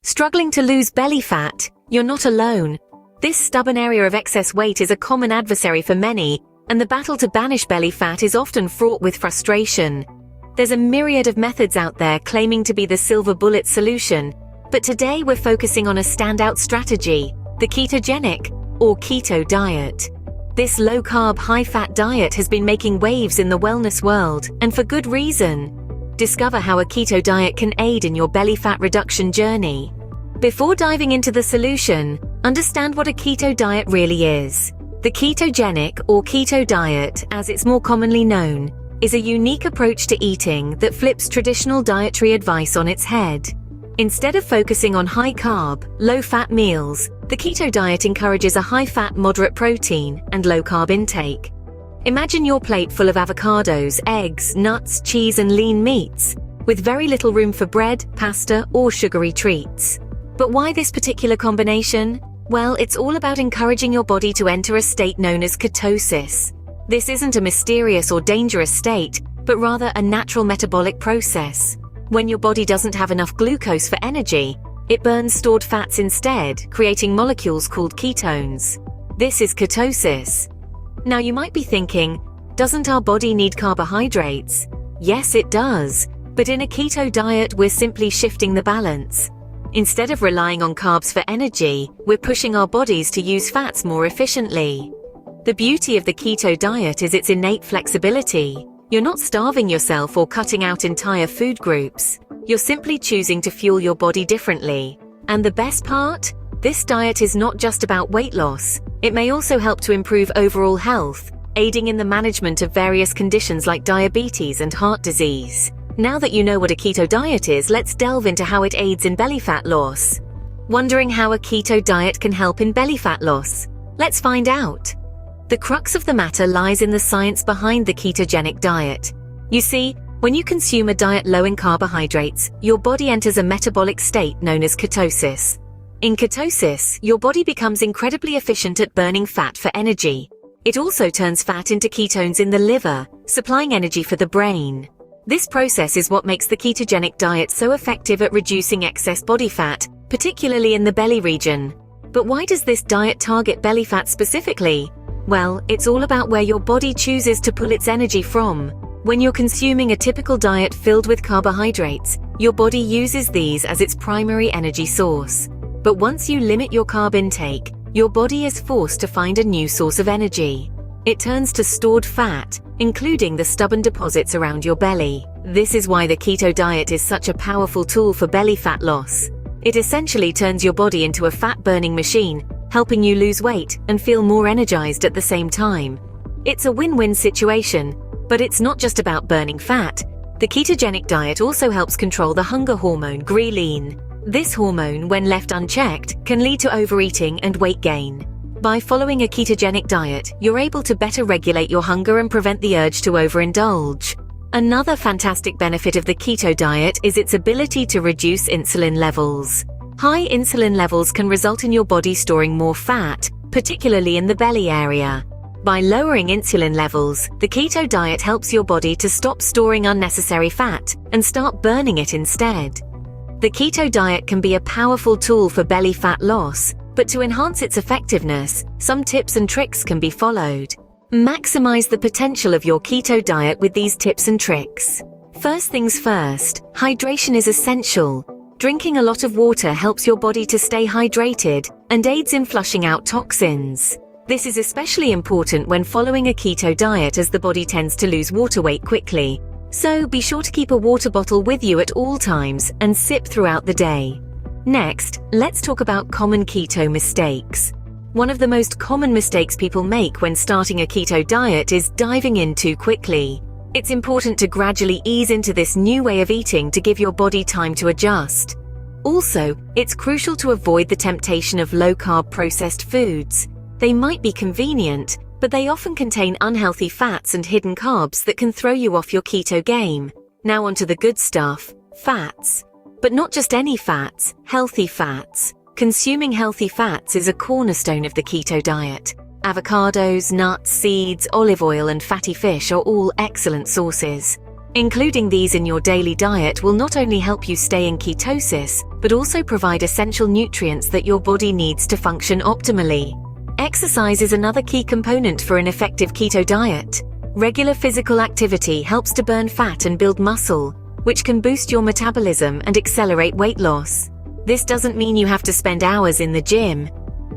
Struggling to lose belly fat? You're not alone. This stubborn area of excess weight is a common adversary for many, and the battle to banish belly fat is often fraught with frustration. There's a myriad of methods out there claiming to be the silver bullet solution, but today we're focusing on a standout strategy, the ketogenic, or keto diet. This low-carb, high-fat diet has been making waves in the wellness world, and for good reason. Discover how a keto diet can aid in your belly fat reduction journey. Before diving into the solution, understand what a keto diet really is. The ketogenic, or keto diet, as it's more commonly known, is a unique approach to eating that flips traditional dietary advice on its head. Instead of focusing on high-carb, low-fat meals, the keto diet encourages a high-fat, moderate protein and low-carb intake. Imagine your plate full of avocados, eggs, nuts, cheese, and lean meats, with very little room for bread, pasta, or sugary treats. But why this particular combination? Well, it's all about encouraging your body to enter a state known as ketosis. This isn't a mysterious or dangerous state, but rather a natural metabolic process. When your body doesn't have enough glucose for energy, it burns stored fats instead, creating molecules called ketones. This is ketosis. Now you might be thinking, doesn't our body need carbohydrates? Yes, it does, but in a keto diet we're simply shifting the balance. Instead of relying on carbs for energy, we're pushing our bodies to use fats more efficiently. The beauty of the keto diet is its innate flexibility. You're not starving yourself or cutting out entire food groups. You're simply choosing to fuel your body differently. And the best part? This diet is not just about weight loss. It may also help to improve overall health, aiding in the management of various conditions like diabetes and heart disease. Now that you know what a keto diet is, let's delve into how it aids in belly fat loss. Wondering how a keto diet can help in belly fat loss? Let's find out. The crux of the matter lies in the science behind the ketogenic diet. You see, when you consume a diet low in carbohydrates, your body enters a metabolic state known as ketosis. In ketosis, your body becomes incredibly efficient at burning fat for energy. It also turns fat into ketones in the liver, supplying energy for the brain. This process is what makes the ketogenic diet so effective at reducing excess body fat, particularly in the belly region. But why does this diet target belly fat specifically? Well, it's all about where your body chooses to pull its energy from. When you're consuming a typical diet filled with carbohydrates, your body uses these as its primary energy source. But once you limit your carb intake, your body is forced to find a new source of energy. It turns to stored fat, including the stubborn deposits around your belly. This is why the keto diet is such a powerful tool for belly fat loss. It essentially turns your body into a fat-burning machine, helping you lose weight and feel more energized at the same time. It's a win-win situation, but it's not just about burning fat. The ketogenic diet also helps control the hunger hormone ghrelin. This hormone, when left unchecked, can lead to overeating and weight gain. By following a ketogenic diet, you're able to better regulate your hunger and prevent the urge to overindulge. Another fantastic benefit of the keto diet is its ability to reduce insulin levels. High insulin levels can result in your body storing more fat, particularly in the belly area. By lowering insulin levels, the keto diet helps your body to stop storing unnecessary fat and start burning it instead. The keto diet can be a powerful tool for belly fat loss, but to enhance its effectiveness, some tips and tricks can be followed. Maximize the potential of your keto diet with these tips and tricks. First things first, hydration is essential. Drinking a lot of water helps your body to stay hydrated and aids in flushing out toxins. This is especially important when following a keto diet, as the body tends to lose water weight quickly. So be sure to keep a water bottle with you at all times and sip throughout the day. Next, let's talk about common keto mistakes. One of the most common mistakes people make when starting a keto diet is diving in too quickly. It's important to gradually ease into this new way of eating to give your body time to adjust. Also, it's crucial to avoid the temptation of low-carb processed foods. They might be convenient, but they often contain unhealthy fats and hidden carbs that can throw you off your keto game. Now onto the good stuff, fats. But not just any fats, healthy fats. Consuming healthy fats is a cornerstone of the keto diet. Avocados, nuts, seeds, olive oil, and fatty fish are all excellent sources. Including these in your daily diet will not only help you stay in ketosis, but also provide essential nutrients that your body needs to function optimally. Exercise is another key component for an effective keto diet. Regular physical activity helps to burn fat and build muscle, which can boost your metabolism and accelerate weight loss. This doesn't mean you have to spend hours in the gym.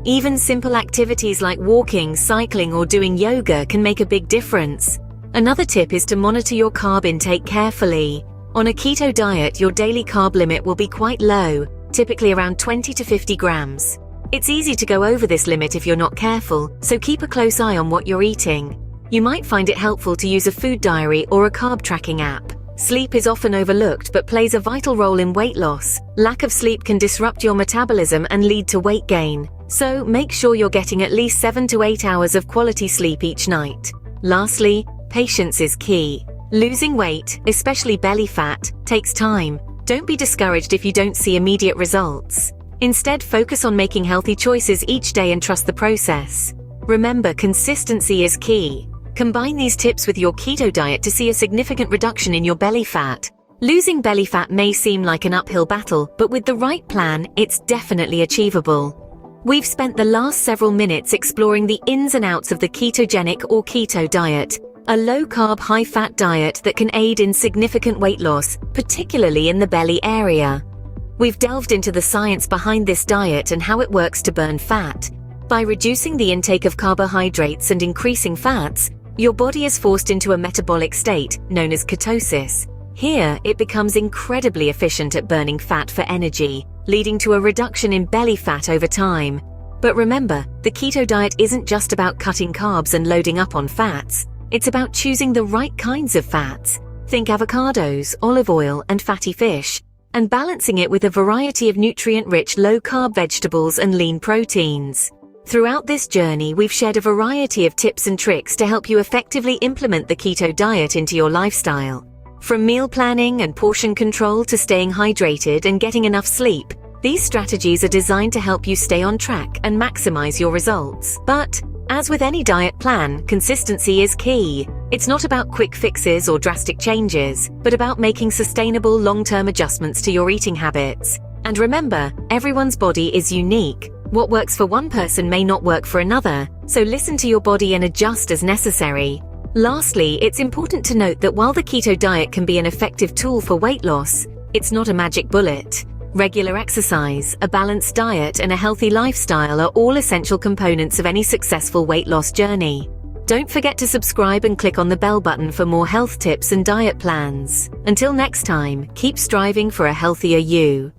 Even simple activities like walking, cycling, or doing yoga can make a big difference. Another tip is to monitor your carb intake carefully. On a keto diet, your daily carb limit will be quite low, typically around 20 to 50 grams. It's easy to go over this limit if you're not careful, so keep a close eye on what you're eating. You might find it helpful to use a food diary or a carb tracking app. Sleep is often overlooked but plays a vital role in weight loss. Lack of sleep can disrupt your metabolism and lead to weight gain, so make sure you're getting at least 7 to 8 hours of quality sleep each night. Lastly, patience is key. Losing weight, especially belly fat, takes time. Don't be discouraged if you don't see immediate results. Instead, focus on making healthy choices each day and trust the process. Remember, consistency is key. Combine these tips with your keto diet to see a significant reduction in your belly fat. Losing belly fat may seem like an uphill battle, but with the right plan, it's definitely achievable. We've spent the last several minutes exploring the ins and outs of the ketogenic or keto diet, a low-carb, high-fat diet that can aid in significant weight loss, particularly in the belly area. We've delved into the science behind this diet and how it works to burn fat. By reducing the intake of carbohydrates and increasing fats, your body is forced into a metabolic state known as ketosis. Here, it becomes incredibly efficient at burning fat for energy, leading to a reduction in belly fat over time. But remember, the keto diet isn't just about cutting carbs and loading up on fats. It's about choosing the right kinds of fats. Think avocados, olive oil, and fatty fish, and balancing it with a variety of nutrient-rich low-carb vegetables and lean proteins. Throughout this journey, we've shared a variety of tips and tricks to help you effectively implement the keto diet into your lifestyle. From meal planning and portion control to staying hydrated and getting enough sleep, these strategies are designed to help you stay on track and maximize your results. But as with any diet plan, consistency is key. It's not about quick fixes or drastic changes, but about making sustainable long-term adjustments to your eating habits. And remember, everyone's body is unique. What works for one person may not work for another, so listen to your body and adjust as necessary. Lastly, it's important to note that while the keto diet can be an effective tool for weight loss, it's not a magic bullet. Regular exercise, a balanced diet, and a healthy lifestyle are all essential components of any successful weight loss journey. Don't forget to subscribe and click on the bell button for more health tips and diet plans. Until next time, keep striving for a healthier you.